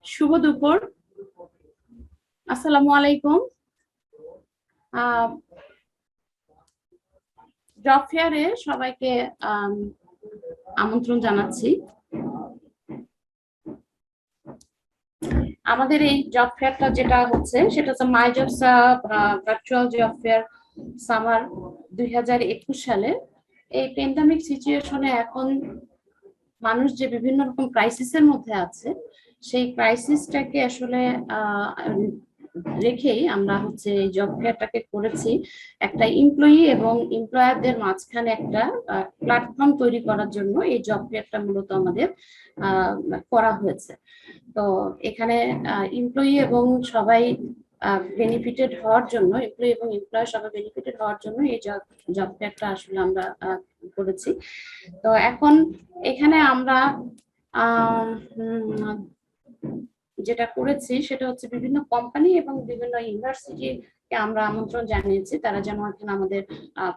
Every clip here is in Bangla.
শুভ দুপুর, আসসালামু আলাইকুম। জব ফেয়ারে সবাইকে আমন্ত্রণ জানাচ্ছি। আমাদের এই জব ফেয়ারটা যেটা হচ্ছে সেটা হচ্ছে my jobs virtual job fair summer 2021 সালে। এই প্যান্ডামিক সিচুয়েশনে এখন মানুষ যে বিভিন্ন রকম ক্রাইসিসের মধ্যে আছে, সেই ক্রাইসিসটাকে আসলে রেখেই আমরা হচ্ছে এই জব ফেয়ারটাকে করেছি একটা এমপ্লয়ি এবং এমপ্লয়ারদের মাঝখানে একটা প্ল্যাটফর্ম তৈরি করার জন্য। এই জব ফেয়ারটা মূলত আমাদের করা হয়েছে। তো এখানে এমপ্লয়ি এবং সবাই বেনিফিটেড হওয়ার জন্য, এমপ্লয়ি এবং এমপ্লয়ার সবাই বেনিফিটেড হওয়ার জন্য এই জব ফেয়ারটা আসলে আমরা করেছি। তো এখন এখানে আমরা যেটা করেছি সেটা হচ্ছে বিভিন্ন কোম্পানি এবং বিভিন্ন ইউনিভার্সিটিকে আমরা আমন্ত্রণ জানিয়েছি, তারা যেন এখানে আমাদের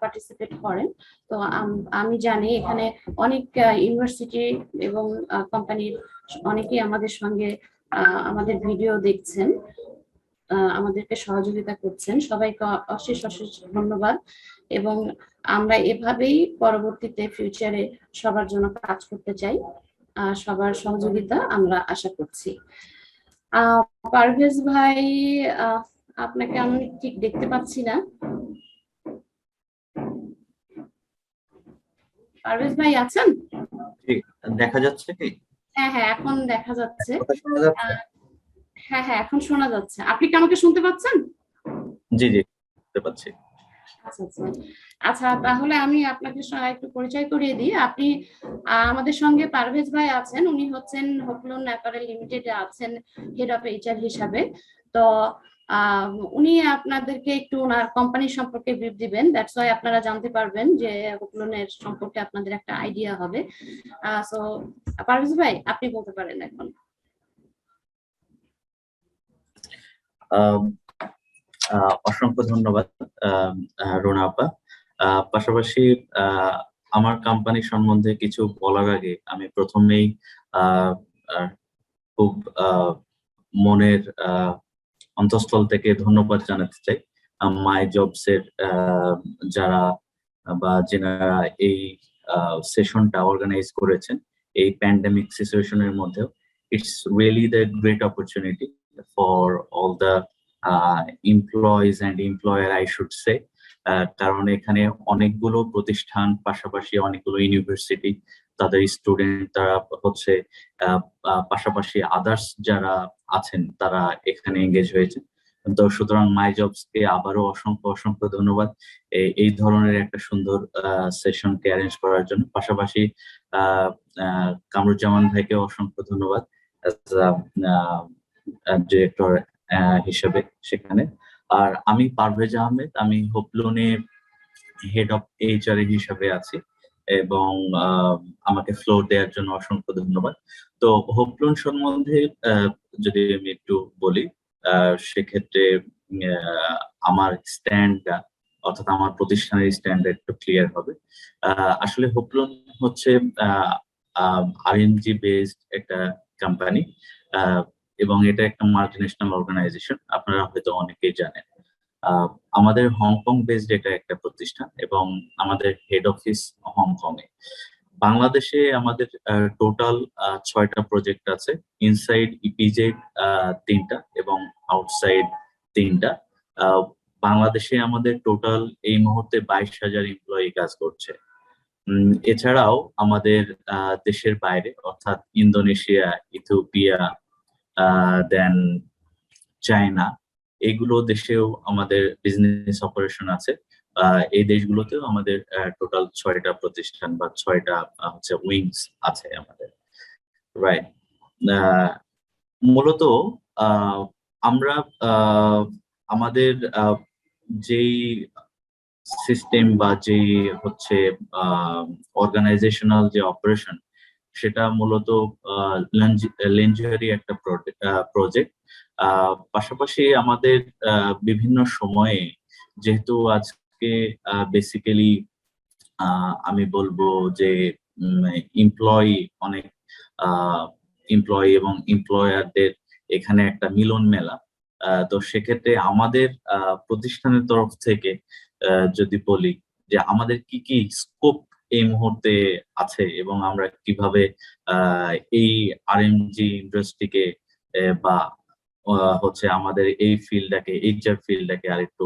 পার্টিসিপেট করেন। তো আমি জানি এখানে অনেক ইউনিভার্সিটি এবং কোম্পানির অনেকেই আমাদের সঙ্গে আমাদের ভিডিও দেখছেন, আমাদেরকে সহযোগিতা করছেন। সবাইকে অশেষ অশেষ ধন্যবাদ এবং আমরা এভাবেই পরবর্তীতে ফিউচারে সবার জন্য কাজ করতে চাই। সবার সহযোগিতা আমরা আশা করছি। পারভেজ ভাই, আপনাকে আমি ঠিক দেখতে পাচ্ছি না। পারভেজ ভাই আছেন? দেখা যাচ্ছে কি? হ্যাঁ হ্যাঁ, এখন দেখা যাচ্ছে। হ্যাঁ হ্যাঁ, এখন শোনা যাচ্ছে। আপনি কি আমাকে শুনতে পাচ্ছেন? জি জি, শুনতে পাচ্ছি। আচ্ছা আচ্ছা আচ্ছা, তাহলে আমি আপনাকে একটু পরিচয় করিয়ে দিই। আপনি আমাদের সঙ্গে পারভেজ ভাই আছেন, উনি হচ্ছেন হোপলোন অ্যাপারেল লিমিটেডে আছেন হেড অফ এইচআর হিসাবে। তো উনি আপনাদেরকে একটু ওনার কোম্পানি সম্পর্কে ব্রিফ দিবেন, দ্যাটস ওয়াই আপনারা জানতে পারবেন যে হোপলোনের সম্পর্কে আপনাদের একটা আইডিয়া হবে। সো পারভেজ ভাই, আপনি বলতে পারেন এখন। অসংখ্য ধন্যবাদ রুনা আপা। পাশাপাশি আমার কোম্পানি সম্বন্ধে কিছু বলার আগে আমি প্রথমেই খুব মনের অন্তঃস্থল থেকে ধন্যবাদ জানাতে চাই মাই জবস এর যারা বা যেনারা এই সেশনটা অর্গানাইজ করেছেন এই প্যান্ডেমিক সিচুয়েশনের মধ্যেও। It's really the great opportunity for all the employees and employer I should say, কারণ এখানে অনেকগুলো প্রতিষ্ঠান পাশাপাশি অনেকগুলো ইউনিভার্সিটি তাদের স্টুডেন্ট তারা হচ্ছে পাশাপাশি আদার্স যারা আছেন তারা এখানে এঙ্গেজ হয়েছে। তো সুতরাং মাই জবস কে আবারও অসংখ্য অসংখ্য ধন্যবাদ এই ধরনের একটা সুন্দর সেশনকে অ্যারেঞ্জ করার জন্য। পাশাপাশি কামরুজ্জামান ভাইকে অসংখ্য ধন্যবাদ ডিরেক্টর হিসেবে সেখানে। আর আমি পারভেজ আহমেদ, আমি হোপলোনে হেড অফ এইচআর হিসেবে আছি এবং আমাকে ফ্লোর দেওয়ার জন্য অসংখ্য ধন্যবাদ। তো হোপলোন সম্বন্ধে যদি আমি একটু বলি সেক্ষেত্রে আমার স্ট্যান্ডটা অর্থাৎ আমার প্রতিষ্ঠানের স্ট্যান্ডটা একটু ক্লিয়ার হবে। আসলে হোপলোন হচ্ছে আরএনজি বেসড একটা কোম্পানি। এবং এটা একটা মাল্টিন্যাশনাল অর্গানাইজেশন, আপনারা হয়তো অনেকেই জানেন। আমাদের হংকং বেসড এটা একটা প্রতিষ্ঠান এবং আমাদের হেড অফিস হংকং এ। বাংলাদেশে আমাদের টোটাল 6টা প্রজেক্ট আছে, ইনসাইড ইপিজেড 3টা এবং আউটসাইড 3টা। বাংলাদেশে আমাদের টোটাল এই মুহূর্তে 22,000 এমপ্লয়ি কাজ করছে। এছাড়াও আমাদের দেশের বাইরে অর্থাৎ ইন্দোনেশিয়া, ইথিওপিয়া, দেন চায়না, এগুলো দেশেও আমাদের বিজনেস অপারেশন আছে। এই দেশগুলোতেও আমাদের টোটাল 6টা প্রতিষ্ঠান বা 6টা হচ্ছে উইংস আছে আমাদের, রাইট। মূলত আমরা আমাদের যেই সিস্টেম বা যেই হচ্ছে অর্গানাইজেশনাল যে অপারেশন, সেটা মূলত লেঞ্জারি একটা প্রজেক্ট। পাশাপাশি আমাদের বিভিন্ন সময়ে, যেহেতু আজকে বেসিক্যালি আমি বলবো যে অনেক এমপ্লয়ি এবং এমপ্লয়ারদের এখানে একটা মিলন মেলা। তো সেক্ষেত্রে আমাদের প্রতিষ্ঠানের তরফ থেকে যদি বলি যে আমাদের কি কি স্কোপ এই মুহূর্তে আছে এবং আমরা কিভাবে এই আরএমজি ইন্ডাস্ট্রিকে বা হচ্ছে আমাদের এই ফিল্ডটাকে, এইচআর ফিল্ডটাকে আরেকটু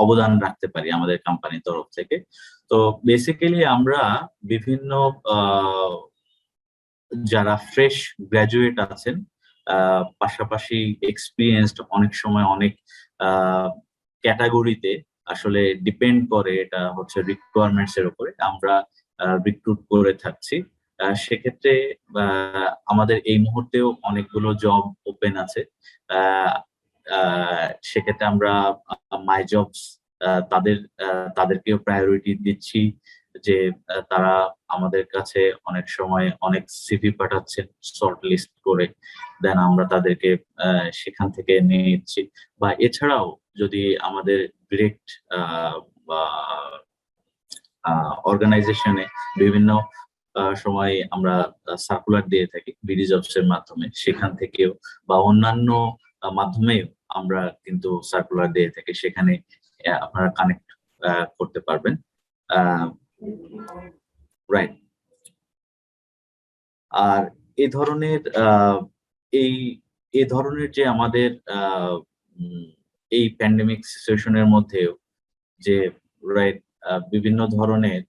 অবদান রাখতে পারি আমাদের কোম্পানির তরফ থেকে। তো বেসিক্যালি আমরা বিভিন্ন যারা ফ্রেশ গ্রাজুয়েট আছেন, পাশাপাশি এক্সপিরিয়েন্সড, অনেক সময় অনেক ক্যাটাগরিতে আসলে ডিপেন্ড করে, এটা হচ্ছে রিকোয়ারমেন্টস এর উপরে আমরা রিক্রুট করে থাকছি। সেক্ষেত্রে আমাদের এই মুহূর্তেও অনেকগুলো জব ওপেন আছে। সেক্ষেত্রে আমরা মাই জবস তাদেরকেও প্রায়োরিটি দিচ্ছি, যে তারা আমাদের কাছে অনেক সময় অনেক সিভি পাঠাচ্ছেন শর্ট লিস্ট করে, দেন আমরা তাদেরকে সেখান থেকে নিয়ে নিচ্ছি। বা এছাড়াও যদি আমাদের ডিরেক্ট অর্গানাইজেশনে বিভিন্ন সময় আমরা সার্কুলার দিয়ে থাকি বিডি জবস এর মাধ্যমে, সেখান থেকেও বা অন্যান্য মাধ্যমেও আমরা কিন্তু সার্কুলার দিয়ে থাকি, সেখানে আপনারা কানেক্ট করতে পারবেন, রাইট। আর এই ধরনের এই ধরনের যে আমাদের এই প্যান্ডেমিক সিচুয়েশনের মধ্যেও যে রাইট বিভিন্ন ধরনের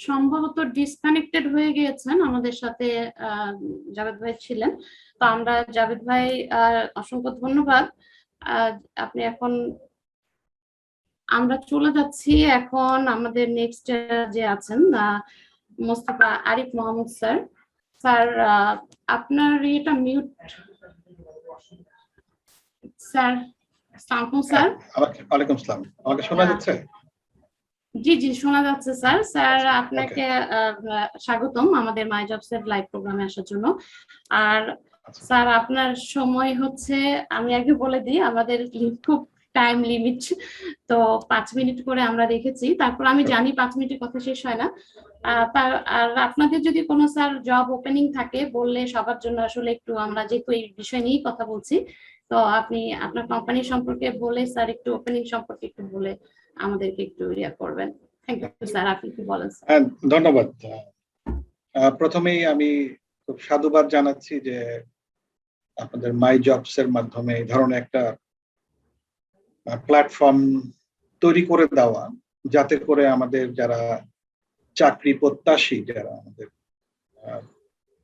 সম্ভবত ডিসকানেক্টেড হয়ে গিয়েছেন আমাদের সাথে। জাভেদ ভাই ছিলেন, তো আমরা জাভেদ ভাই অসংখ্য ধন্যবাদ। আপনি এখন, আমরা চলে যাচ্ছি এখন আমাদের নেক্সট যে আছেন মোস্তফা আরিফ মোহাম্মদ স্যার। স্যার আপনার এটা মিউট। স্যার স্যার, ওয়ালাইকুম আসসালাম, আমাকে শোনা যাচ্ছে? জি জি শোনা যাচ্ছে স্যার। স্যার আপনাকে স্বাগতম আমাদের মাই জবস এর লাইভ প্রোগ্রামে আসার জন্য। আর স্যার আপনার সময় হচ্ছে, আমি আগে বলে দিই আমাদের খুব টাইম লিমিট, তো 5 মিনিট করে আমরা রেখেছি। তারপর আমি জানি 5 মিনিটের কথা শেষ হয় না। আর আপনাদের যদি কোনো স্যার জব ওপেনিং থাকে বললে সবার জন্য, আসলে একটু আমরা যেহেতু এই বিষয় নিয়েই কথা বলছি, তো আপনি আপনার কোম্পানি সম্পর্কে বলে স্যার একটু ওপেনিং সম্পর্কে একটু বলে আমাদেরকে একটু করবেন। থ্যাংক ইউ স্যার, আপনি কি বলেন? ধন্যবাদ। প্রথমেই আমি খুব সাধুবাদ জানাচ্ছি যে আপনাদের মাই জবস এর মাধ্যমে এই ধরনের একটা প্ল্যাটফর্ম তৈরি করে দেওয়া, যাতে করে আমাদের যারা চাকরি প্রত্যাশী, যারা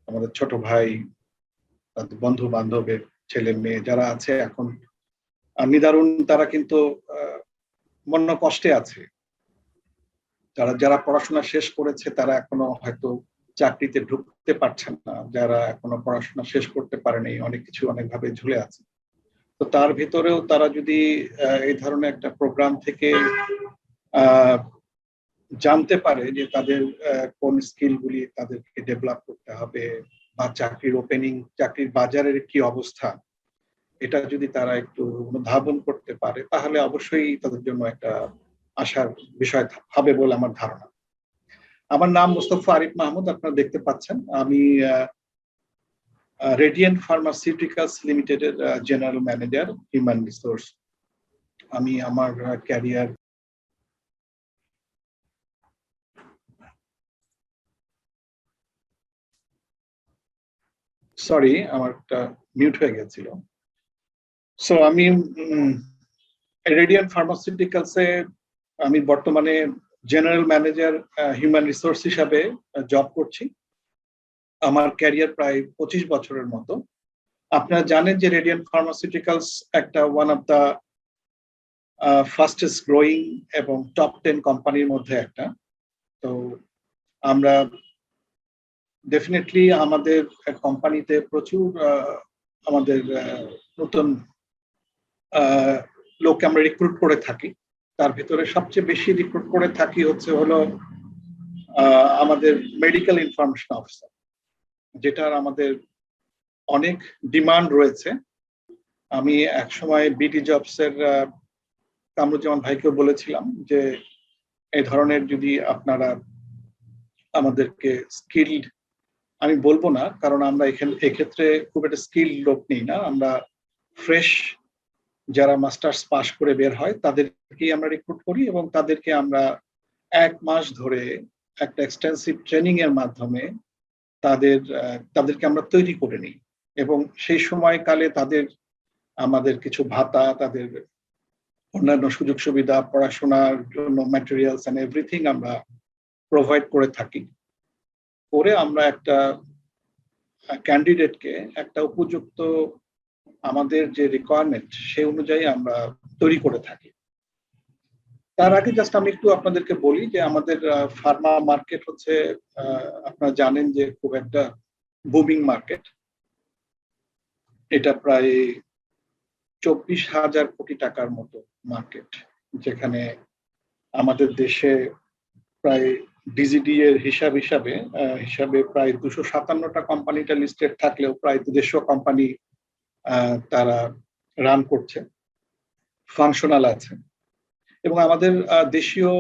আমাদের ছোট ভাই, বন্ধু বান্ধবের ছেলে মেয়ে যারা আছে এখন নিদারুণ, তারা কিন্তু মন কষ্টে আছে। যারা পড়াশোনা শেষ করেছে তারা এখনো হয়তো চাকরিতে ঢুকতে পারছেন না, যারা এখনো পড়াশোনা শেষ করতে পারেনি, অনেক কিছু অনেকভাবে ঝুলে আছে। তো তার ভিতরেও তারা যদি এই ধরনের একটা প্রোগ্রাম থেকে জানতে পারে যে তাদের কোন স্কিলগুলি তাদেরকে ডেভেলপ করতে হবে, বা চাকরির ওপেনিং, চাকরির বাজারের কি অবস্থা, এটা যদি তারা একটু অনুধাবন করতে পারে, তাহলে অবশ্যই তাদের জন্য একটা আশার বিষয় হবে বলে আমার ধারণা। আমার নাম মোস্তফা আরিফ মাহমুদ, আপনারা দেখতে পাচ্ছেন। আমি রেডিয়েন্ট ফার্মাসিউটিক্যালস লিমিটেডের জেনারেল ম্যানেজার, হিউম্যান রিসোর্স। আমি আমার ক্যারিয়ার সরি, আমারটা মিউট হয়ে গেছিল। সো আমি রেডিয়েন্ট ফার্মাসিউটিক্যালসে আমি বর্তমানে জেনারেল ম্যানেজার হিউম্যান রিসোর্স হিসাবে জব করছি। আমার ক্যারিয়ার প্রায় 25 বছরের মতো। আপনারা জানেন যে রেডিয়েন্ট ফার্মাসিউটিক্যালস একটা one of the fastest growing এবং টপ 10 কোম্পানির মধ্যে একটা। তো আমরা ডেফিনেটলি আমাদের কোম্পানিতে প্রচুর আমাদের নতুন লোককে আমরা রিক্রুট করে থাকি। তার ভিতরে সবচেয়ে বেশি রিক্রুট করে থাকি হলো আমাদের মেডিকেল ইনফরমেশন অফিসার, যেটার আমাদের অনেক ডিমান্ড রয়েছে। আমি একসময় বিডি জবসের কামরুজ্জামান ভাইকে বলেছিলাম যে এই ধরনের যদি আপনারা আমাদেরকে স্কিলড, আমি বলবো না কারণ আমরা এক্ষেত্রে খুব একটা স্কিল লোক নেই না, আমরা ফ্রেশ যারা মাস্টার্স পাশ করে বের হয় তাদেরকেই আমরা রিক্রুট করি, এবং তাদেরকে আমরা 1 মাস ধরে একটা এক্সটেন্সিভ ট্রেনিং এর মাধ্যমে তাদেরকে আমরা তৈরি করে নিই, এবং সেই সময়কালে আমাদের কিছু ভাতা, তাদের অন্যান্য সুযোগ সুবিধা, পড়াশোনার জন্য ম্যাটেরিয়ালস এন্ড এভরিথিং আমরা প্রোভাইড করে থাকি। করে আমরা একটা ক্যান্ডিডেটকে একটা উপযুক্ত আমাদের যে রিকোয়ারমেন্ট সেই অনুযায়ী আমরা তৈরি করে থাকি। তার আগে জাস্ট আমি একটু আপনাদেরকে বলি যে আমাদের ফার্মা মার্কেট হচ্ছে, আপনারা জানেন যে খুব একটা বুমিং মার্কেট। এটা প্রায় 24,000 কোটি টাকার মতো মার্কেট, যেখানে আমাদের দেশে প্রায় ডিজিডি এর হিসাবে প্রায় 257টা কোম্পানিটা লিস্টেড থাকলেও প্রায় 250 কোম্পানি তারা রান করছে, ফাংশনাল আছে। এবং আমাদের দেশীয়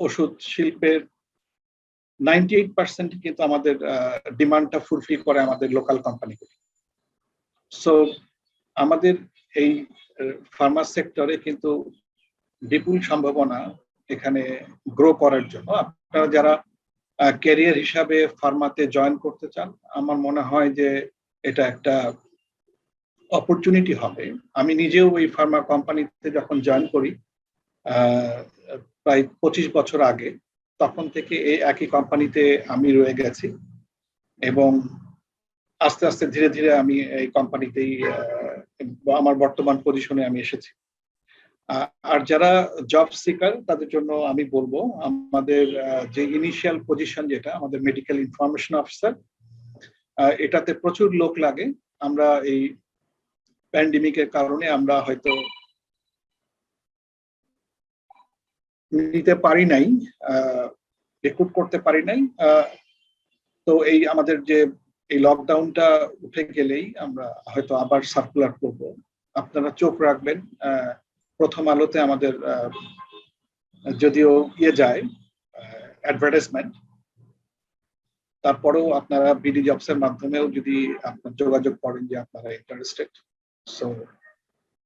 ওষুধ শিল্পের 98% কিন্তু আমাদের ডিমান্ডটা ফুলফিল করে আমাদের লোকাল কোম্পানিগুলি। সো আমাদের এই ফার্মা সেক্টরে কিন্তু বিপুল সম্ভাবনা এখানে গ্রো করার জন্য। আপনারা যারা ক্যারিয়ার হিসাবে ফার্মাতে জয়েন করতে চান, আমার মনে হয় যে এটা একটা অপরচুনিটি হবে। আমি নিজেও এই ফার্মা কোম্পানিতে যখন জয়েন করি প্রায় 25 বছর আগে, তখন থেকে এই একই কোম্পানিতে আমি রয়ে গেছি, এবং আস্তে আস্তে ধীরে ধীরে আমি এই কোম্পানিতেই আমার বর্তমান পজিশনে আমি এসেছি। আর যারা জব সিকার তাদের জন্য আমি বলবো, আমাদের যে ইনিশিয়াল পজিশন যেটা আমাদের মেডিকেল ইনফরমেশন অফিসার, এটাতে প্রচুর লোক লাগে। আমরা এই প্যান্ডেমিকের কারণে আমরা হয়তো নিতে পারি নাই, রিক্রুট করতে পারি নাই। তো এই আমাদের যে এই লকডাউনটা উঠে গেলেই আমরা হয়তো আবার সার্কুলার করব। আপনারা চোখ রাখবেন, প্রথম আলোতে আমাদের যদিও যায় অ্যাডভার্টাইজমেন্ট, তারপরেও আপনারা বিডি জবসের মাধ্যমেও যদি আপনারা যোগাযোগ করেন যে আপনারা interested, so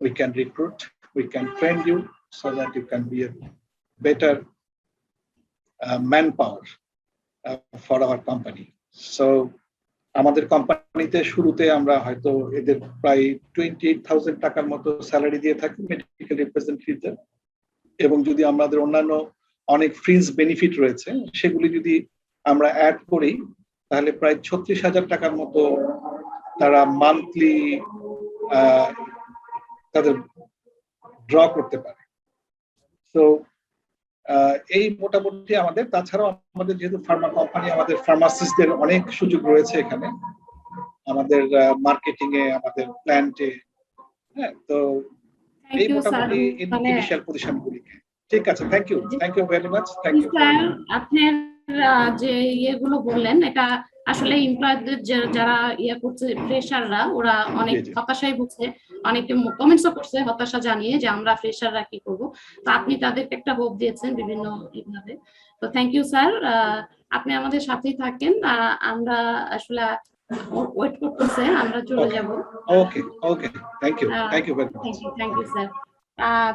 we can recruit, we can train you so that you can be a better manpower for our company. So আমাদের কোম্পানিতে শুরুতে আমরা হয়তো এদের প্রায় 28,000 টাকার মতো স্যালারি দিয়ে থাকি মেডিকেল রিপ্রেজেন্টেটিভদের, এবং যদি আমাদের অন্যান্য অনেক ফ্রিঞ্জ বেনিফিট রয়েছে সেগুলি যদি আমরা অ্যাড করি, তাহলে প্রায় 36,000 টাকার মতো তারা মান্থলি তাদের ড্র করতে পারে। তো এই মোটামুটি আমাদের। তাছাড়াও আমাদের যেহেতু ফার্মা কোম্পানি, আমাদের ফার্মাসিস্টদের অনেক সুযোগ রয়েছে এখানে, আমাদের মার্কেটিং এ, আমাদের প্ল্যান্টে। হ্যাঁ, তো থ্যাংক এই ইউ স্যার। মোটামুটি মানে ইনিশিয়াল পজিশনগুলি। ঠিক আছে, thank you very much, thank you. Sir আপনার যে ইয়েগুলো বললেন, এটা আসলে এমপ্লয়ীদের যারা করছে, ফ্রেশাররা, ওরা অনেক জি, জি। হতাশায় ভুগছে, অনেকে কমেন্টসও করছে হতাশা জানিয়ে যে আমরা ফ্রেশাররা কি করব। তো আপনি তাদেরকে একটা হোপ দিয়েছেন বিভিন্ন ভাবে। তো থ্যাংক ইউ স্যার, আপনি আমাদের সাথেই থাকেন, আমরা আসলে ওয়েট করতেছে, আমরা চলে যাব। Okay okay, thank you very much. Thank you sir.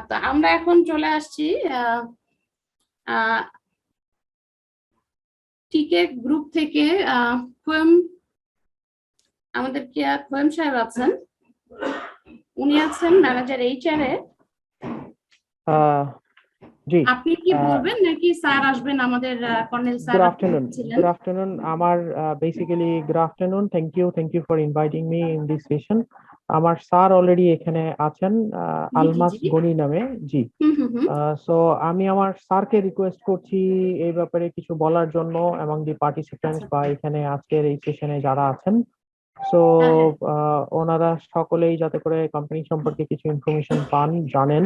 তো আমরা এখন চলে আসছি টিকে গ্রুপ থেকে। খোয়েম, আমাদের কি খোয়েম সাহেব আছেন, উনি আছেন ম্যানেজার এইচআর এ। জি, আপনি কি বলবেন নাকি স্যার আসবেন? আমাদের colonel sir good afternoon. Good afternoon. আমার basically good afternoon. Thank you for inviting me in this session. আমার স্যার অলরেডি এখানে আছেন, আলমাস জি। গনি নামে। জি, হুম। সো আমি আমার স্যারকে রিকোয়েস্ট করছি এই ব্যাপারে কিছু বলার জন্য, এবং দি পার্টিসিপেন্টস বা এখানে আজকের এই সেশনে যারা আছেন, সো ওনারা সকলেই যাতে করে কোম্পানি সম্পর্কে কিছু ইনফরমেশন পান, জানেন,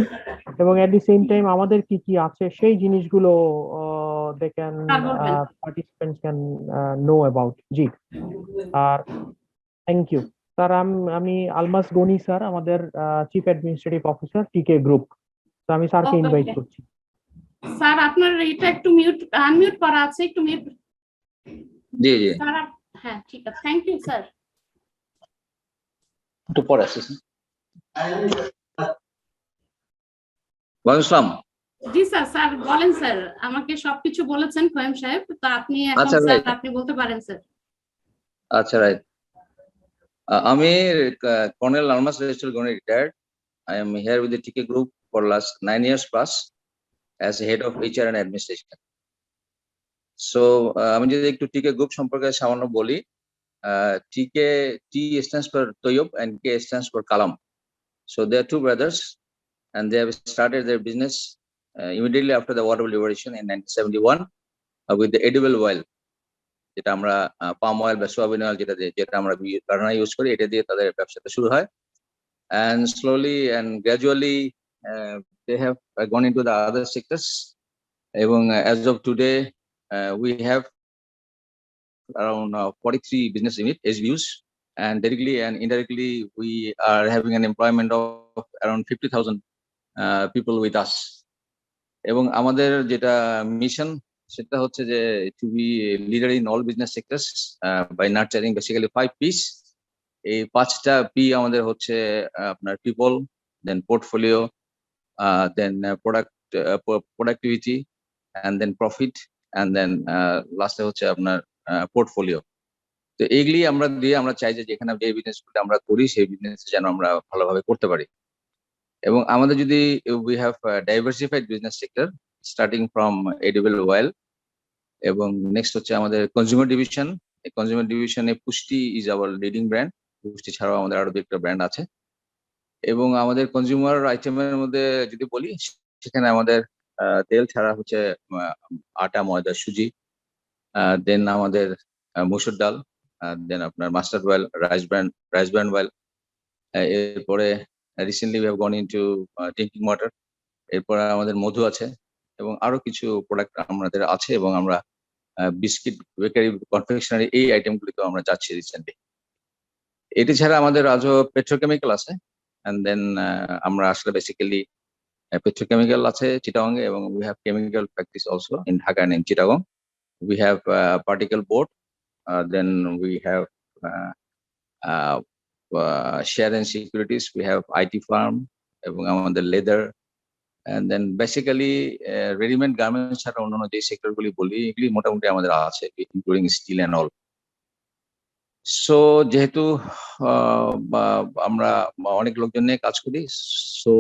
এবং এট দি সেম টাইম আমাদের কি কি আছে সেই জিনিসগুলো they can participants can know about. জি, আর থ্যাংক ইউ স্যার। আমি আলমাস গনি স্যার, আমাদের chief administrative officer TK group. তো আমি স্যারকে ইনভাইট করছি। স্যার আপনার এটা একটু আনমিউট করা আছে, একটু মিউট। জি জি, স্যার হ্যাঁ, ঠিক আছে, থ্যাংক ইউ স্যার। একটু পরে আসছি। ওয়ালাইকুম আসসালাম। জি স্যার, স্যার বলেন স্যার, আমাকে সবকিছু বলেছেন খোয়েম সাহেব, তো আপনি এখন আচ্ছা, স্যার right. আপনি বলতে পারেন স্যার। আচ্ছা, রাইট। আমি colonel Almas register Gani, retired. I am here with the TK Group for last 9 years plus as head of HR and administration. So আমি যদি একটু TK Group সম্পর্কে সামান্য বলি, TK, T stands for Toyib and K stands for Kalam. So they are two brothers and they have started their business immediately after the war of liberation in 1971 with the edible oil, যেটা আমরা পাম অয়েল বা সোয়াবিন অয়েল যেটা আমরা রান্না ইউজ করি, এটা দিয়ে তাদের ব্যবসাটা শুরু হয়। And slowly and gradually they have gone into the other sectors. এবং as of today we have around 43 business unit SBUs, and directly and indirectly we are having an employment of around 50,000 people with us. এবং আমাদের যেটা মিশন সেটা হচ্ছে যে to be leader in all business sectors by nurturing basically 5 P's। এই 5টা পি আমাদের হচ্ছে আপনার people, then portfolio, then productivity, and then profit, and then লাস্টে হচ্ছে আপনার পোর্টফোলিও। তো এইগুলি আমরা চাই যে যেখানে যে বিজনেসগুলো আমরা করি সেই বিজনেস যেন আমরা ভালোভাবে করতে পারি। এবং আমাদের যদি we have diversified business sector starting from edible oil, এবং নেক্সট হচ্ছে আমাদের কনজিউমার ডিভিশন। এই কনজিউমার ডিভিশনে পুষ্টি ইজ আওয়ার লিডিং ব্র্যান্ড। পুষ্টি ছাড়াও আমাদের আরো একটা ব্র্যান্ড আছে। এবং আমাদের কনজিউমার আইটেমের মধ্যে যদি বলি, সেখানে আমাদের তেল ছাড়া হচ্ছে আটা, ময়দা, সুজি, দেন আমাদের মসুর ডাল, দেন আপনার mustard oil, rice bran oil, এরপরে recently we have gone into drinking water, এরপরে আমাদের মধু আছে, এবং আরো কিছু প্রোডাক্ট আমাদের আছে, এবং আমরা বিস্কিট, বেকারি, কনফেকশনারি এই আইটেমগুলিতেও আমরা যাচ্ছি রিসেন্টলি। এটি ছাড়া আমাদের আজও পেট্রোকেমিক্যাল আছে, এন্ড দেন আমরা আসলে বেসিক্যালি পেট্রোকেমিক্যাল আছে চিটাগং, এবং we have chemical practice also in Dhaka and in Chittagong. We have particle board, then we have share and securities, we have IT firm, এবং আমাদের leather, and then basically ready-made garments ছাড়া অন্যান্য যে সেক্টরগুলি বলি এগুলি মোটামুটি আমাদের আছে, including steel and all. So যেহেতু আমরা অনেক লোকজন নিয়ে কাজ করি, সো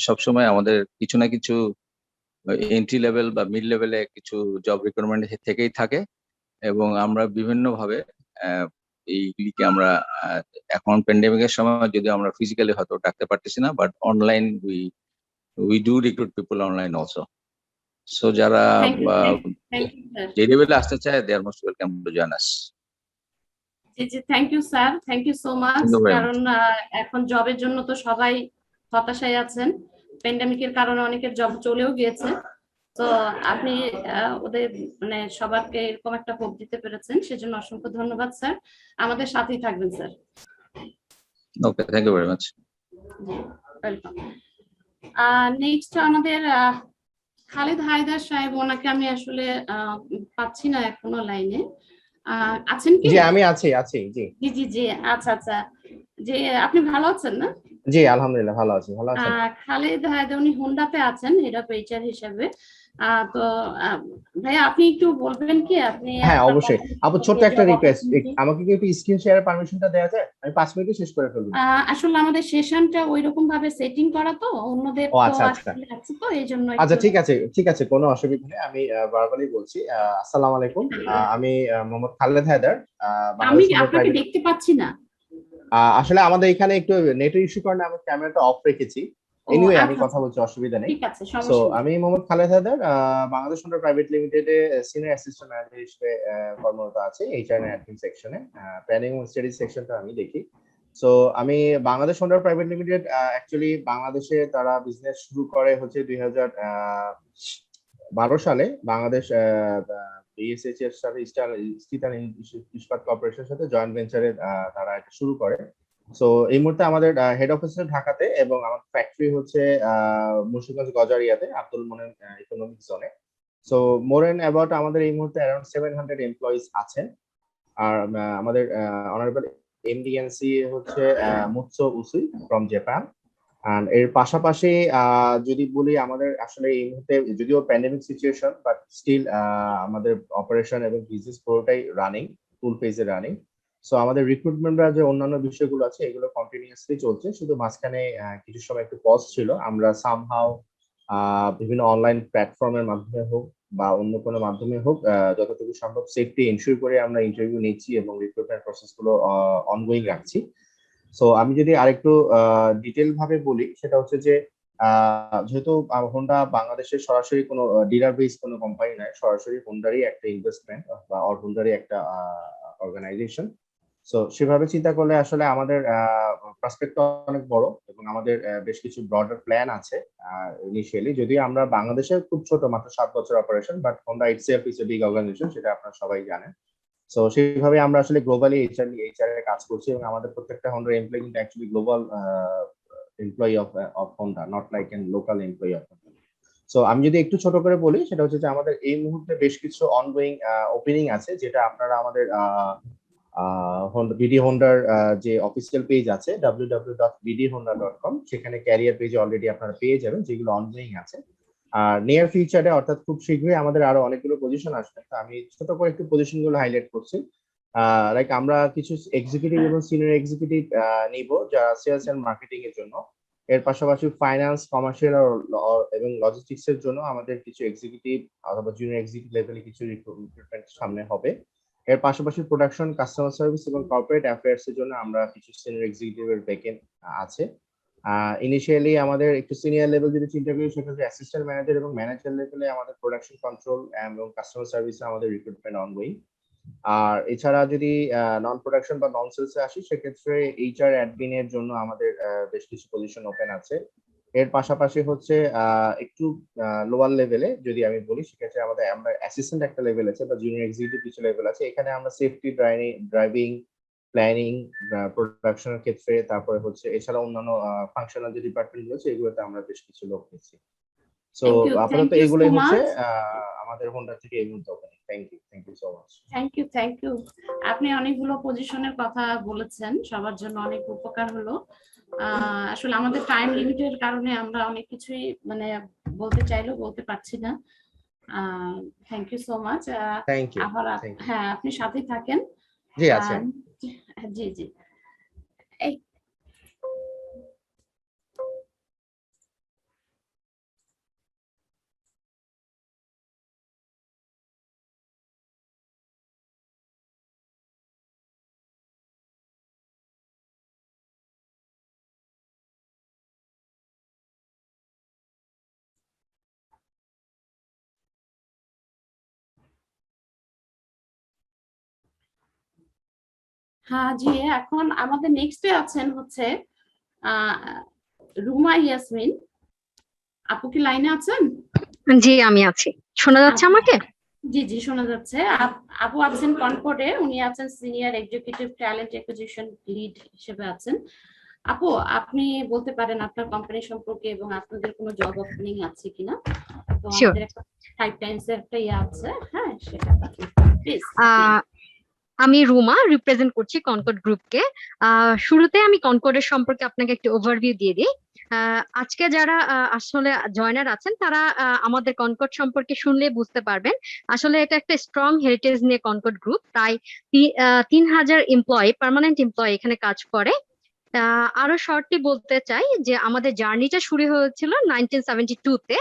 সবসময় আমাদের কিছু না কিছু এন্ট্রি লেভেল বা মিড লেভেলে কিছু জব রিকোয়ারমেন্ট থেকেই থাকে, এবং আমরা বিভিন্নভাবে এইগুলিকে আমরা এখন প্যান্ডেমিকের সময় যদি আমরা ফিজিক্যালি হয়তো ডাকতে পারতেছি না, but online we do recruit people online also. So যারা থ্যাংক ইউ স্যার। যে লেভেলে আসতে চায় they are most welcome to join us. জি জি, thank you sir, thank you so much. Thank you very কারণ এখন জবের জন্য তো সবাই হতাশায় আছেন, প্যান্ডেমিকের কারণে অনেকের জব চলেও গিয়েছে। তো আপনি ওদের মানে সবাইকে এরকম একটা হোপ দিতে পেরেছেন, সেজন্য অসংখ্য ধন্যবাদ স্যার। আমাদের সাথেই থাকবেন sir. Okay, thank you very much. Welcome. Next আমাদের খালেদ হায়দার সাহেব, ওনাকে আমি আসলে পাচ্ছি না এখনো লাইনে। আছেন কি? জি আমি আছি জি। জি জি জি, আচ্ছা আচ্ছা। যে আপনি ভালো আছেন না? জি আলহামদুলিল্লাহ ভালো আছি, ভালো আছেন? খালেদ হায়দার উনি হোন্ডাতে আছেন হেড অফ এইচআর হিসেবে। তো ভাইয়া আপনি একটু বলবেন কি আপনি হ্যাঁ আপনার অবশ্যই। company আপু থেকে ছোট্ট একটা job রিকোয়েস্ট, opportunity? আমাকে কি একটু স্ক্রিন শেয়ারের পারমিশনটা দেওয়া যায়? আমি 5 মিনিটে শেষ করে ফেলবো। আসলে আমাদের সেশনটা ওইরকম ভাবে সেটিং করা, তো অন্যদের ও তো আচ্ছা আচ্ছা আসলে আছে, তো এই জন্য আচ্ছা, একটু। ঠিক আছে কোনো অসুবিধা নেই। আমি ভার্বালি বলছি। আসসালামু আলাইকুম। আমি মোহাম্মদ খালেদ হায়দার, আমি বাংলাদেশ হোন্ডা আপনাকে প্রাইভেট। দেখতে পাচ্ছি না। আসলে আমাদের এখানে একটু নেটের ইস্যু কারণে আমি ক্যামেরাটা অফ রেখেছি। ও এনিওয়ে আমি আচ্ছা কথা আচ্ছা, বলছি, অসুবিধা নেই। ঠিক আছে, সো সমস্যা নেই। আমি মোহাম্মদ খালেদ হায়দার, বাংলাদেশ হোন্ডা প্রাইভেট লিমিটেডে সিনিয়র অ্যাসিস্ট্যান্ট ম্যানেজার হিসেবে কর্মরত আছি এইচআর এন্ড অ্যাডমিন সেকশনে। প্ল্যানিং ও স্টাডিজ সেকশনটা আমি দেখি। সো আমি Bangladesh Honda private limited actually বাংলাদেশে তারা বিজনেস শুরু করে হচ্ছে 2012 সালে। বাংলাদেশ বিএসএইচ এর সাথে ইস্টার্ন ইস্পাত কর্পোরেশনের সাথে জয়েন্ট ভেঞ্চারে তারা এটা শুরু করে। সো এই মুহূর্তে আমাদের হেড অফিস ঢাকাতে এবং আমার ফ্যাক্টরি হচ্ছে মুন্সিগঞ্জ গজারিয়াতে আব্দুল মোনেম ইকোনমিক জোনে। সো মোর এন্ড অ্যাবাউট আমাদের এই মুহূর্তে অ্যারাউন্ড 700 এমপ্লয়িজ আছেন। আর আমাদের অনারেবল এমডিএনসি হচ্ছে মুৎসো উসুই ফ্রম জাপান। আর এর পাশাপাশি যদি বলি আমাদের আসলে এই মুহূর্তে যদিও প্যান্ডেমিক সিচুয়েশন বাট স্টিল আমাদের অপারেশন এবং বিজনেস পুরোটাই রানিং, ফুল ফেজে রানিং। সো আমাদের রিক্রুটমেন্টরা যে অন্যান্য বিষয়গুলো আছে এগুলো কন্টিনিউয়াসলি চলছে, শুধু মাঝখানে কিছু সময় একটু পজ ছিল। আমরা সামহাও বিভিন্ন অনলাইন প্ল্যাটফর্মের মাধ্যমে হোক বা অন্য কোনো মাধ্যমে হোক যতটুকু সম্ভব সেফটি এনশিওর করে আমরা ইন্টারভিউ নিচ্ছি এবং রিক্রুটমেন্ট প্রসেস গুলো অনগোয়িং রাখছি। সো আমি যদি আরেকটু ডিটেল ভাবে বলি সেটা হচ্ছে যে যেহেতু হোন্ডা বাংলাদেশের সরাসরি কোনো ডিলার বেস কোনো কোম্পানি নয়, সরাসরি হোন্ডারই একটা ইনভেস্টমেন্ট বা হোন্ডারই একটা অর্গানাইজেশন। সো সেভাবে চিন্তা করলে আসলে আমাদের প্রসপেক্ট অনেক বড় এবং আমাদের বেশ কিছু ব্রডার প্ল্যান আছে। ইনিশিয়ালি যদিও আমরা বাংলাদেশে খুব ছোট, মাত্র 7 বছর operation, but Honda itself is a big organization, সেটা আপনারা সবাই জানেন। সো সেইভাবে আমরা আসলে গ্লোবালি এইচআর এর কাজ করছি এবং আমাদের প্রত্যেকটা হোন্ডা এমপ্লয়ি কিন্তু actually global employee of Honda, not like N local employee of Honda. So আমি যদি একটু ছোট করে বলি সেটা হচ্ছে যে আমাদের এই মুহূর্তে বেশ কিছু অনগোয়িং ওপেনিং আছে, যেটা আপনারা আমাদের বিডি হোন্ডার যে অফিসিয়াল পেজ আছে www.bdhonda.com, সেখানে ক্যারিয়ার পেজে অলরেডি আপনারা পেয়ে যাবেন যেগুলো অনগোয়িং আছে। আর নিয়ার ফিউচারে অর্থাৎ খুব শীঘ্রই আমাদের আরো অনেকগুলো পজিশন আসবে। তো আমি ছোট করে একটু পজিশন গুলো হাইলাইট করছি। লাইক আমরা কিছু এক্সিকিউটিভ এবং সিনিয়র এক্সিকিউটিভ নিব যারা সেলস এন্ড মার্কেটিং এর জন্য। এর পাশাপাশি ফাইন্যান্স, কমার্শিয়াল এবং লজিস্টিক্স এর জন্য আমাদের কিছু এক্সিকিউটিভ অথবা জুনিয়র এক্সিকিউটিভ লেভেলে কিছু রিক্রুটমেন্ট সামনে হবে। এর পাশাপাশি প্রোডাকশন, কাস্টমার সার্ভিস এবং কর্পোরেট অ্যাফেয়ার্স এর জন্য আমরা কিছু সিনিয়র এক্সিকিউটিভের ভ্যাকেন্ট আছে। ইনিশিয়ালি আমাদের একটু সিনিয়র লেভেল যদি চিন্তা করি সেটা হচ্ছে অ্যাসিস্ট্যান্ট ম্যানেজার এবং ম্যানেজার লেভেলে আমাদের প্রোডাকশন কন্ট্রোল এবং কাস্টমার সার্ভিসে আমাদের রিক্রুটমেন্ট অনগোয়িং। আর এছাড়া যদি নন প্রোডাকশন বা নন সেলসে আসি সেক্ষেত্রে এইচআর অ্যাডমিন এর জন্য আমাদের বেশ কিছু পজিশন ওপেন আছে। এর পাশাপাশি হচ্ছে একটু লোয়ার লেভেলে যদি আমি বলি সেক্ষেত্রে আমরা অ্যাসিস্ট্যান্ট একটা লেভেল আছে বা জুনিয়র এক্সিকিউটিভ কিছু লেভেল আছে। এখানে আমরা সেফটি, ড্রাইভিং, প্ল্যানিং, প্রোডাকশনের ক্ষেত্রে, তারপরে হচ্ছে এছাড়া অন্যান্য ফাংশনাল যে ডিপার্টমেন্ট রয়েছে এগুলোতে আমরা বেশ কিছু লোক নিচ্ছি। সো থ্যাংক আপাতত ইউ সো এগুলোই হচ্ছে মাচ। আমাদের হোন্ডা থেকে এই মুহূর্তে opening. Thank you so much. Thank you. আপনি অনেকগুলো পজিশনের কথা বলেছেন, সবার জন্য অনেক উপকার হলো। আসলে আমাদের টাইম লিমিটের কারণে আমরা অনেক কিছুই মানে বলতে চাইলেও বলতে পারছি না। Thank you so much. Thank you. আবার হ্যাঁ, আপনি সাথে থাকেন। জি আছে। জি জি। এই হ্যাঁ জি, এখন আমাদের নেক্সটে আছেন হচ্ছে আহ রুমা ইয়াসমিন। আপু কি লাইনে আছেন? জি, আমি আছি। শোনা যাচ্ছে আমাকে? জি জি, শোনা যাচ্ছে। আপু আছেন কনকর্ডে, উনি আছেন senior executive talent acquisition lead হিসেবে আছেন। আপু, আপনি বলতে পারেন আপনার কোম্পানি সম্পর্কে এবং আপনাদের কোনো জব ওপেনিং আছে কিনা? তো শিওর। আমাদের একটা 5 টাইমস এর একটা ইয়ে আছে, হ্যাঁ সেটা প্লিজ। আমি রুমা রিপ্রেজেন্ট করছি কনকর্ড গ্রুপকে। শুরুতে আমি কনকর্ডের সম্পর্কে আপনাকে একটু ওভারভিউ দিয়ে দিই। আজকে যারা আসলে জয়নার আছেন তারা আমাদের কনকর্ড সম্পর্কে শুনলে বুঝতে পারবেন আসলে এটা একটা স্ট্রং হেরিটেজ নিয়ে কনকর্ড গ্রুপ। তাই 3000 এমপ্লয়ি, পার্মানেন্ট এমপ্লয়ি এখানে কাজ করে। আরো শর্টলি বলতে চাই যে আমাদের জার্নিটা শুরু হয়েছিল 1972-তে।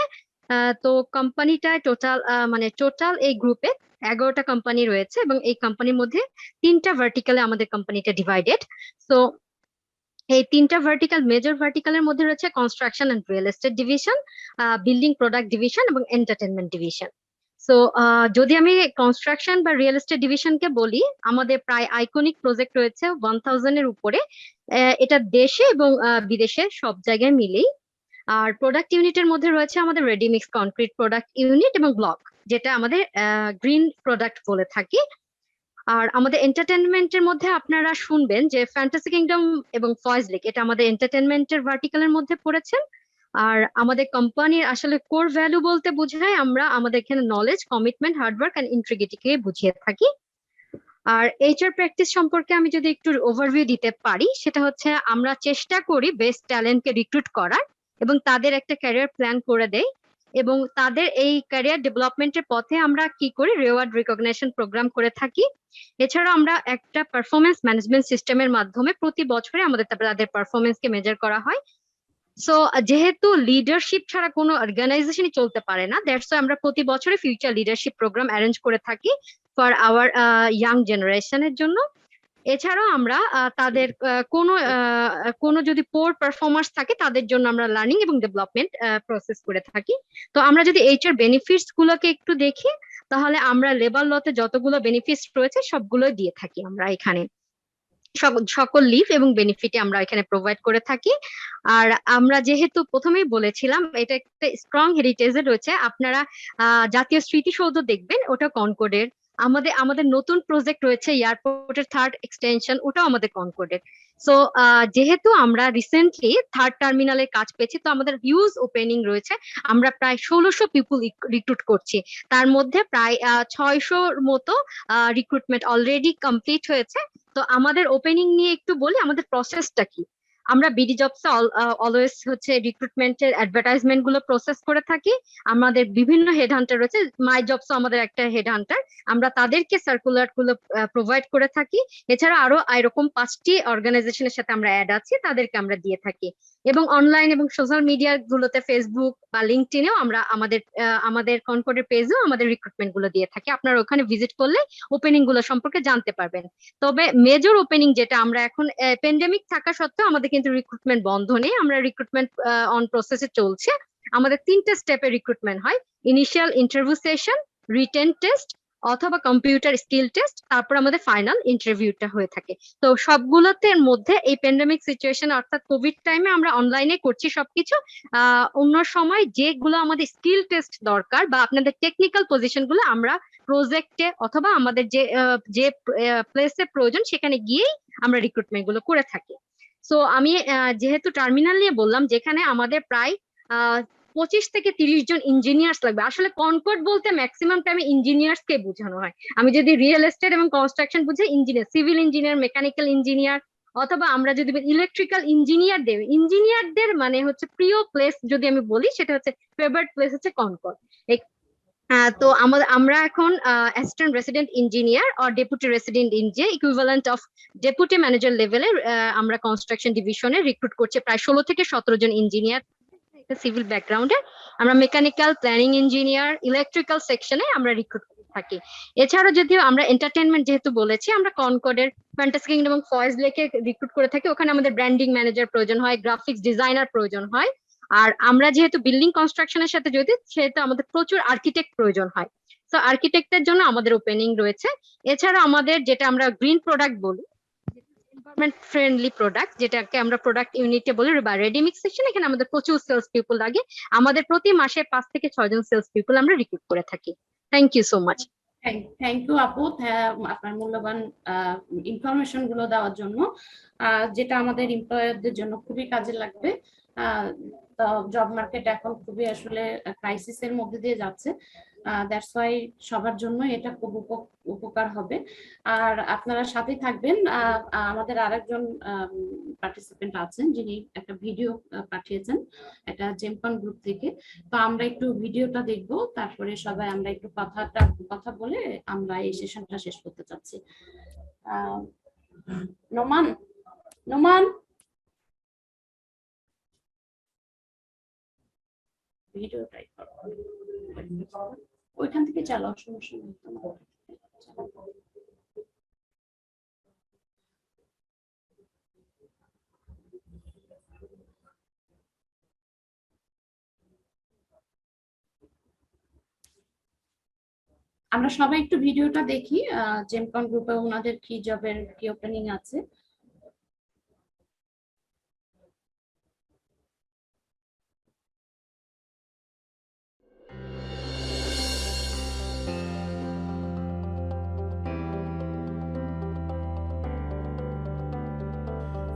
তো কোম্পানিটা টোটাল এই গ্রুপে 11টা কোম্পানি রয়েছে এবং এই কোম্পানির মধ্যে 3টা ভার্টিকালে আমাদের কোম্পানিটা ডিভাইডেড। তো এই 3টা ভার্টিকাল, মেজর ভার্টিকালের মধ্যে রয়েছে construction and real estate division, building product division এবং এন্টারটেনমেন্ট ডিভিশন। সো যদি আমি কনস্ট্রাকশন বা রিয়েল এস্টেট ডিভিশনকে বলি, আমাদের প্রায় আইকনিক প্রজেক্ট রয়েছে 1000 এর উপরে। এটা দেশে এবং বিদেশে সব জায়গায় মিলেই। আর প্রোডাক্ট ইউনিটের মধ্যে রয়েছে আমাদের রেডিমিক্স কনক্রিট প্রোডাক্ট ইউনিট এবং ব্লক, যেটা আমাদের গ্রিন প্রোডাক্ট বলে থাকি। আর আমাদের এন্টারটেনমেন্টের মধ্যে আপনারা শুনবেন যে ফ্যান্টাসি কিংডম এবং ফয়েজ লেক, এটা আমাদের এন্টারটেনমেন্টের ভার্টিকালের মধ্যে পড়েছেন। আর আমাদের কোম্পানির আসলে কোর ভ্যালু বলতে বোঝায় আমরা আমাদের এখানে নলেজ, কমিটমেন্ট, হার্ডওয়ার্ক এন্ড ইন্টিগ্রিটিকে বুঝিয়ে থাকি। আর এইচআর প্র্যাকটিস সম্পর্কে আমি যদি একটু ওভারভিউ দিতে পারি, সেটা হচ্ছে আমরা চেষ্টা করি বেস্ট ট্যালেন্টকে রিক্রুট করার এবং তাদের একটা ক্যারিয়ার প্ল্যান করে দেই, এবং তাদের এই ক্যারিয়ার ডেভেলপমেন্টের পথে আমরা কি করি, রিওয়ার্ড রিকগনিশন প্রোগ্রাম করে থাকি। এছাড়াও আমরা একটা পারফরমেন্স ম্যানেজমেন্ট সিস্টেমের মাধ্যমে প্রতি বছরে আমাদের তাদের পারফরমেন্সকে মেজার করা হয়। সো যেহেতু লিডারশিপ ছাড়া কোনো অর্গানাইজেশনই চলতে পারে না, দ্যাটস ওয়াই আমরা প্রতি বছরে ফিউচার লিডারশিপ প্রোগ্রাম অ্যারেঞ্জ করে থাকি ফর আওয়ার ইয়াং জেনারেশনের জন্য। এছাড়াও আমরা তাদের কোনো যদি পোর পারফরমার্স থাকে তাদের জন্য আমরা লার্নিং এবং ডেভেলপমেন্ট প্রসেস করে থাকি। তো আমরা যদি এইচআর বেনিফিটস গুলোকে একটু দেখি, তাহলে আমরা লেবার লতে যতগুলো বেনিফিটস রয়েছে সবগুলো দিয়ে থাকি আমরা এখানে। সকল লিভ এবং বেনিফিট আমরা এখানে প্রোভাইড করে থাকি। আর আমরা যেহেতু প্রথমেই বলেছিলাম এটা একটা স্ট্রং হেরিটেজে রয়েছে, আপনারা জাতীয় স্মৃতিসৌধ দেখবেন, ওটা কনকর্ডের। আমাদের নতুন প্রজেক্ট রয়েছে এয়ারপোর্টের 3rd এক্সটেনশন, ওটাও আমাদের কনকর্ডের। সো যেহেতু আমরা রিসেন্টলি 3rd টার্মিনালের কাজ পেয়েছি, তো আমাদের হিউজ ওপেনিং রয়েছে। আমরা প্রায় 1600 পিপুল রিক্রুট করছি, তার মধ্যে প্রায় 600-র মতো রিক্রুটমেন্ট অলরেডি কমপ্লিট হয়েছে। তো আমাদের ওপেনিং নিয়ে একটু বলি, আমাদের প্রসেসটা কি। আমরা বিডি জবস অলওয়েজ হচ্ছে রিক্রুটমেন্টের অ্যাডভার্টাইজমেন্ট গুলো প্রসেস করে থাকি। আমাদের বিভিন্ন হেড হান্টার রয়েছে, মাই জবস আমাদের একটা হেড হান্টার, আমরা তাদেরকে সার্কুলার গুলো প্রোভাইড করে থাকি। এছাড়া আরো এরকম 5টি অর্গানাইজেশনের সাথে আমরা অ্যাড আছি, তাদেরকে আমরা দিয়ে থাকি। এবং অনলাইন এবং সোশ্যাল মিডিয়া গুলোতে ফেসবুক বা লিঙ্কডইনেও আমরা আমাদের কনকর্ডের পেজেও আমাদের রিক্রুটমেন্ট গুলো দিয়ে থাকি। আপনারা ওখানে ভিজিট করলে ওপেনিং গুলো সম্পর্কে জানতে পারবেন। তবে মেজর ওপেনিং যেটা, আমরা এখন প্যান্ডেমিক থাকা সত্ত্বেও আমাদের কিন্তু রিক্রুটমেন্ট বন্ধ নেই, আমরা রিক্রুটমেন্ট অন প্রসেসে চলছে। আমাদের 3টে স্টেপে রিক্রুটমেন্ট হয়: initial interview session, written test অথবা কম্পিউটার স্কিল টেস্ট, তারপর আমাদের ফাইনাল ইন্টারভিউটা হয়ে থাকে। তো সবগুলোতে মধ্যে এই প্যান্ডেমিক সিচুয়েশন অর্থাৎ কোভিড টাইমে আমরা অনলাইনে করছি সবকিছু। অন্য সময় যেগুলো আমাদের স্কিল টেস্ট দরকার বা আপনাদের টেকনিক্যাল পজিশন গুলো আমরা প্রজেক্টে অথবা আমাদের যে প্লেসে প্রয়োজন সেখানে গিয়েই আমরা রিক্রুটমেন্ট গুলো করে থাকি। সো আমি যেহেতু টার্মিনাল নিয়ে বললাম, যেখানে আমাদের প্রায় 25 থেকে 30 জন ইঞ্জিনিয়ার্স লাগবে। আসলে কনকর্ড বলতে ম্যাক্সিমাম টাইমে ইঞ্জিনিয়ার্স কে বোঝানো হয়। আমি যদি রিয়েল এস্টেট এবং কনস্ট্রাকশন বুঝে engineer, civil engineer, mechanical engineer, অথবা আমরা যদি ইলেকট্রিক্যাল ইঞ্জিনিয়ারদের মানে হচ্ছে প্রিয় প্লেস যদি আমি বলি, সেটা হচ্ছে ফেভারিট প্লেস হচ্ছে কনকর্ড। তো আমরা এখন assistant resident engineer or deputy resident engineer, equivalent of deputy manager লেভেলের আমরা কনস্ট্রাকশন ডিভিশনে রিক্রুট করছি প্রায় 16 থেকে 17 জন ইঞ্জিনিয়ার সিভিল ব্যাকগ্রাউন্ডে। আমরা মেকানিক্যাল, প্ল্যানিং ইঞ্জিনিয়ার, ইলেকট্রিক্যাল সেকশনে আমরা রিক্রুট করে থাকি। এছাড়াও যদিও আমরা এন্টারটেনমেন্ট যেহেতু বলেছি, আমরা কনকর্ডের ফ্যান্টাসি কিংডম এবং ফয়েজ লেকে রিক্রুট করে থাকি। ওখানে আমাদের ব্র্যান্ডিং ম্যানেজার প্রয়োজন হয়, গ্রাফিক্স ডিজাইনার প্রয়োজন হয়। আর আমরা যেহেতু বিল্ডিং কনস্ট্রাকশনের সাথে জড়িত, সেহেতু আমাদের প্রচুর আর্কিটেক্ট প্রয়োজন হয়। তো আর্কিটেক্টের জন্য আমাদের ওপেনিং রয়েছে। এছাড়া আমাদের যেটা আমরা গ্রিন প্রোডাক্ট বলি, এনভায়রনমেন্ট ফ্রেন্ডলি প্রোডাক্ট, যেটাকে আমরা প্রোডাক্ট ইউনিটে বলি বা রেডিমিক্স সেকশন। এখানে আমাদের প্রচুর সেলস পিপল লাগে, আমাদের প্রতি মাসে 5 থেকে 6 জন সেলস পিপল আমরা রিক্রুট করে থাকি। Thank you so much. Thank you আপু, আপনার মূল্যবান ইনফরমেশন গুলো দেওয়ার জন্য, যেটা আমাদের এমপ্লয়ারদের জন্য খুবই কাজে লাগবে। জব মার্কেট এখন খুবই আসলে ক্রাইসিসের মধ্যে দিয়ে যাচ্ছে, দ্যাটস ওয়াই সবার জন্য এটা খুব উপকার হবে। আর আপনারা সাথে থাকবেন। আমাদের আরেকজন পার্টিসিপেন্ট আছেন যিনি একটা ভিডিও পাঠিয়েছেন, এটা জেমকন গ্রুপ থেকে। তো আমরা একটু ভিডিওটা দেখবো, তারপরে সবাই আমরা একটু কথা বলে আমরা এই সেশনটা শেষ করতে চাচ্ছি। নোমান ভিডিওটাই ওইখান থেকে চালাও, সমস্যা নেই তোমার। আমরা সবাই একটু ভিডিওটা দেখি, জেমকন গ্রুপে ওনাদের কি জবের কি ওপেনিং আছে।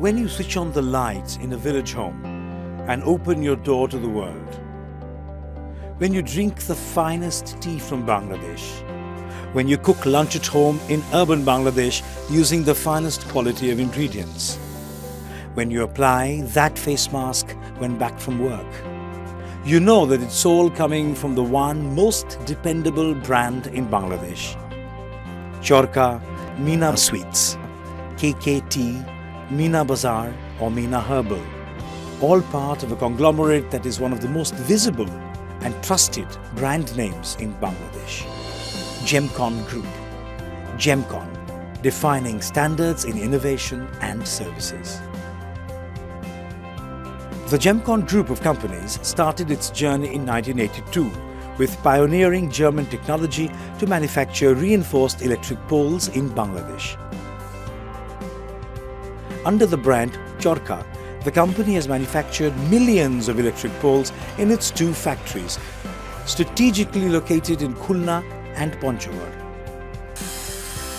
When you switch on the lights in a village home and open your door to the world, when you drink the finest tea from Bangladesh, when you cook lunch at home in urban Bangladesh using the finest quality of ingredients, when you apply that face mask when back from work, you know that it's all coming from the one most dependable brand in Bangladesh. Chorka, Meena Sweets, KKT, Meena Bazaar or Meena Herbal, all part of a conglomerate that is one of the most visible and trusted brand names in Bangladesh. Jemcon Group. Jemcon, defining standards in innovation and services. The Jemcon Group of companies started its journey in 1982 with pioneering German technology to manufacture reinforced electric poles in Bangladesh. Under the brand Chorka, the company has manufactured millions of electric poles in its two factories, strategically located in Khulna and Panchavar.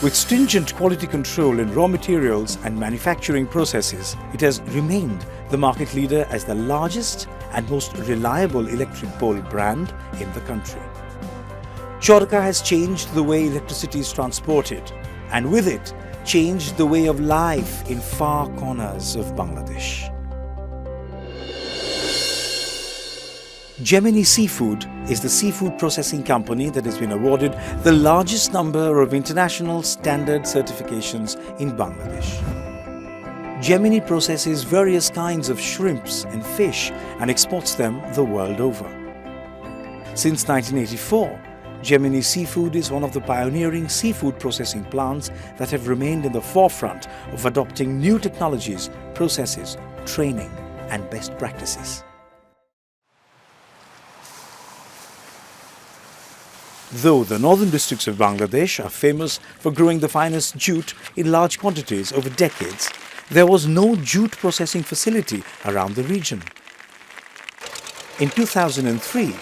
With stringent quality control in raw materials and manufacturing processes, it has remained the market leader as the largest and most reliable electric pole brand in the country. Chorka has changed the way electricity is transported, and with it, changed the way of life in far corners of Bangladesh. Gemini Seafood is the seafood processing company that has been awarded the largest number of international standard certifications in Bangladesh. Gemini processes various kinds of shrimps and fish and exports them the world over. Since 1984, Gemini Seafood is one of the pioneering seafood processing plants that have remained in the forefront of adopting new technologies, processes, training, and best practices. Though the northern districts of Bangladesh are famous for growing the finest jute in large quantities over decades, there was no jute processing facility around the region. In 2003,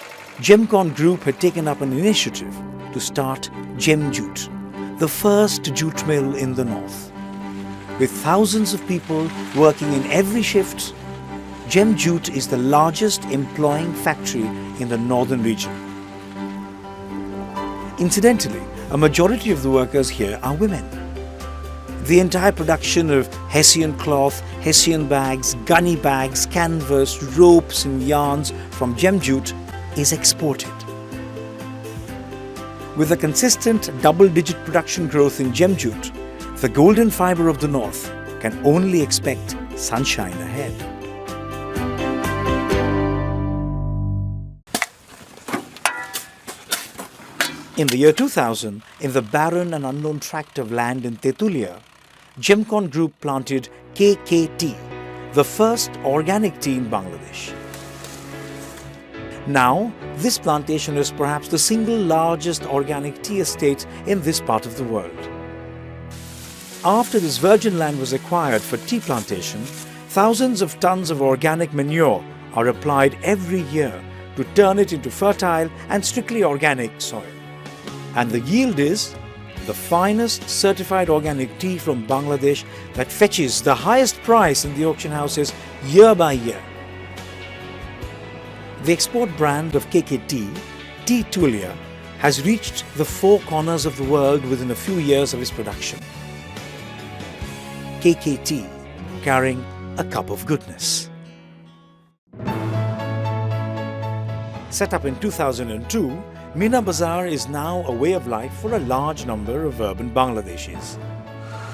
Jemcon Group had taken up an initiative to start Gem Jute, the first jute mill in the north. With thousands of people working in every shift, Gem Jute is the largest employing factory in the northern region. Incidentally, a majority of the workers here are women. The entire production of Hessian cloth, Hessian bags, gunny bags, canvas, ropes and yarns from Gem Jute is exported. With a consistent double-digit production growth in Gem Jute, the golden fibre of the north can only expect sunshine ahead. In the year 2000, in the barren and unknown tract of land in Tetulia, Jemcon Group planted KKT, the first organic tea in Bangladesh. Now, this plantation is perhaps the single largest organic tea estate in this part of the world. After this virgin land was acquired for tea plantation, thousands of tons of organic manure are applied every year to turn it into fertile and strictly organic soil. And the yield is the finest certified organic tea from Bangladesh that fetches the highest price in the auction houses year by year. The export brand of KKT, Tea Tulia, has reached the four corners of the world within a few years of its production. KKT, carrying a cup of goodness. Set up in 2002, Meena Bazaar is now a way of life for a large number of urban Bangladeshis.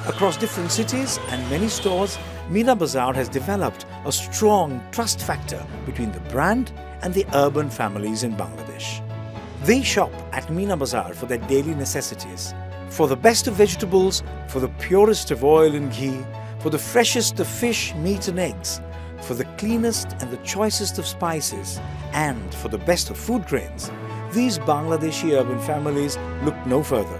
Across different cities and many stores, Meena Bazaar has developed a strong trust factor between the brand and the urban families in Bangladesh. They shop at Meena Bazaar for their daily necessities, for the best of vegetables, for the purest of oil and ghee, for the freshest of fish, meat and eggs, for the cleanest and the choicest of spices, and for the best of food grains. These Bangladeshi urban families look no further.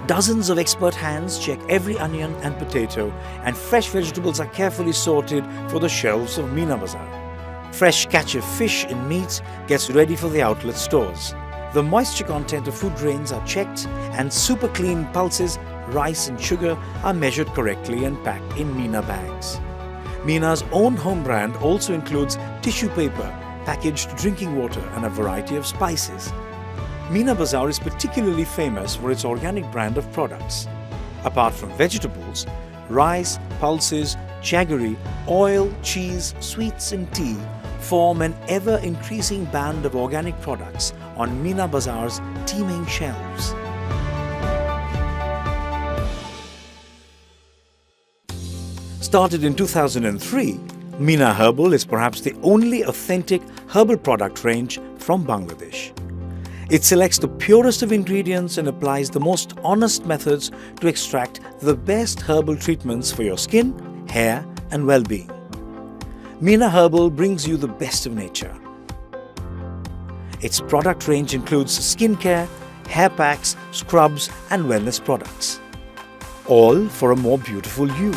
Dozens of expert hands check every onion and potato, and fresh vegetables are carefully sorted for the shelves of Meena Bazaar. Fresh catch of fish and meat gets ready for the outlet stores. The moisture content of food grains are checked, and super clean pulses, rice and sugar are measured correctly and packed in Meena bags. Meena's own home brand also includes tissue paper, packaged drinking water and a variety of spices. Meena Bazaar is particularly famous for its organic brand of products. Apart from vegetables, rice, pulses, jaggery, oil, cheese, sweets and tea form an ever-increasing band of organic products on Meena Bazaar's teeming shelves. Started in 2003, Meena Herbal is perhaps the only authentic herbal product range from Bangladesh. It selects the purest of ingredients and applies the most honest methods to extract the best herbal treatments for your skin, hair and well-being. Meena Herbal brings you the best of nature. Its product range includes skincare, hair packs, scrubs and wellness products. All for a more beautiful you.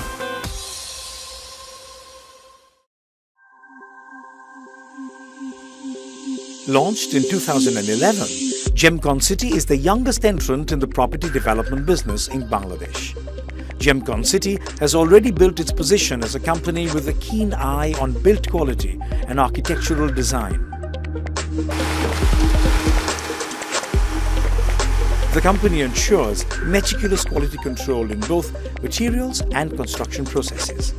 Launched in 2011, Gemcon City is the youngest entrant in the property development business in Bangladesh. Gemcon City has already built its position as a company with a keen eye on build quality and architectural design. The company ensures meticulous quality control in both materials and construction processes.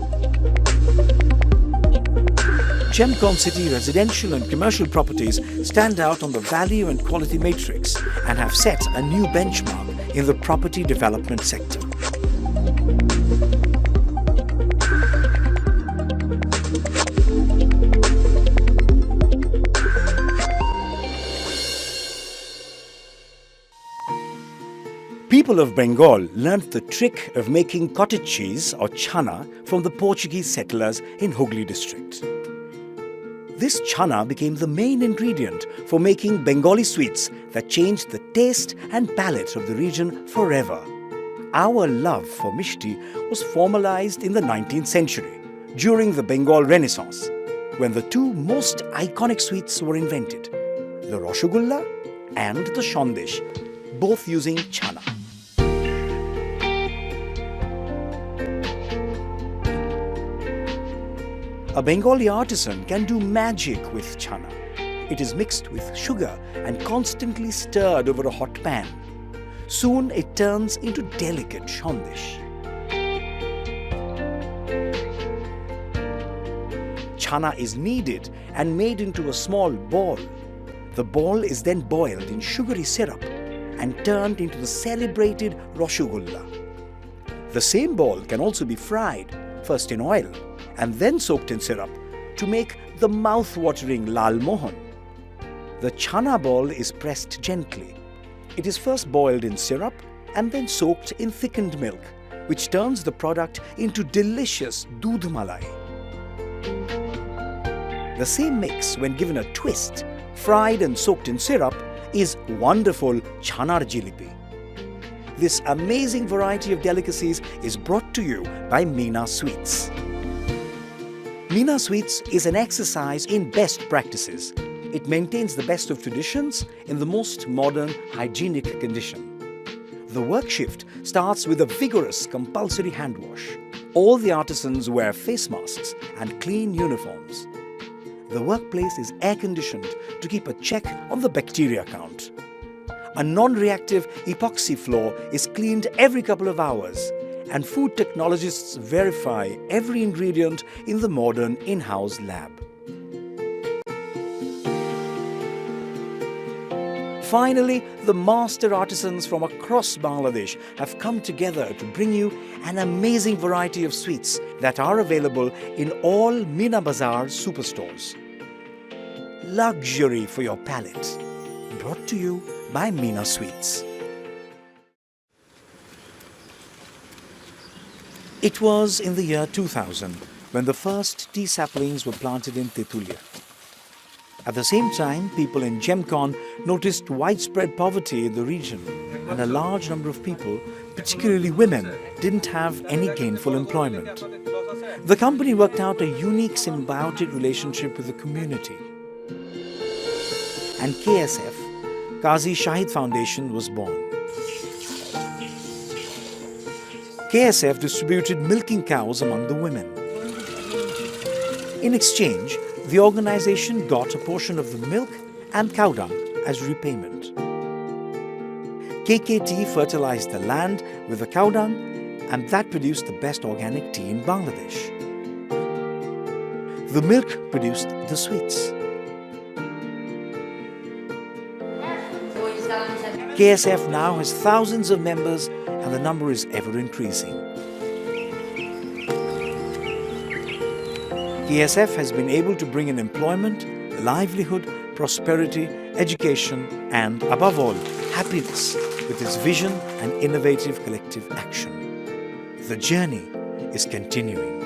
Gemcon City residential and commercial properties stand out on the value and quality matrix and have set a new benchmark in the property development sector. People of Bengal learnt the trick of making cottage cheese or chana from the Portuguese settlers in Hooghly district. This chana became the main ingredient for making Bengali sweets that changed the taste and palate of the region forever. Our love for mishti was formalized in the 19th century, during the Bengal Renaissance, when the two most iconic sweets were invented, the Rasgulla and the Sandesh, both using chana. A Bengali artisan can do magic with chana. It is mixed with sugar and constantly stirred over a hot pan. Soon it turns into delicate sandesh. Chana is kneaded and made into a small ball. The ball is then boiled in sugary syrup and turned into the celebrated Rasgulla. The same ball can also be fried, first in oil and then soaked in syrup to make the mouth-watering Lal Mohan. The chana ball is pressed gently. It is first boiled in syrup and then soaked in thickened milk, which turns the product into delicious Doodh Malai. The same mix, when given a twist, fried and soaked in syrup, is wonderful Chanar Jalebi. this amazing variety of delicacies is brought to you by Meena Sweets. Meena Sweets is an exercise in best practices. It maintains the best of traditions in the most modern, hygienic condition. The work shift starts with a vigorous, compulsory hand wash. All the artisans wear face masks and clean uniforms. The workplace is air-conditioned to keep a check on the bacteria count. A non-reactive epoxy floor is cleaned every couple of hours, and food technologists verify every ingredient in the modern in-house lab. Finally, the master artisans from across Bangladesh have come together to bring you an amazing variety of sweets that are available in all Meena Bazaar superstores. Luxury for your palate. Brought to you by Meena Sweets. It was in the year 2000 when the first tea saplings were planted in Tetulia. At the same time, people in Gemcon noticed widespread poverty in the region, and a large number of people, particularly women, didn't have any gainful employment. The company worked out a unique symbiotic relationship with the community. And KSF, Qazi Shahid Foundation, was born. KSF distributed milking cows among the women. In exchange, the organization got a portion of the milk and cow dung as repayment. KKT fertilized the land with the cow dung, and that produced the best organic tea in Bangladesh. The milk produced the sweets. KSF now has thousands of members, and the number is ever increasing. KSF has been able to bring in employment, livelihood, prosperity, education, and above all, happiness with its vision and innovative collective action. The journey is continuing.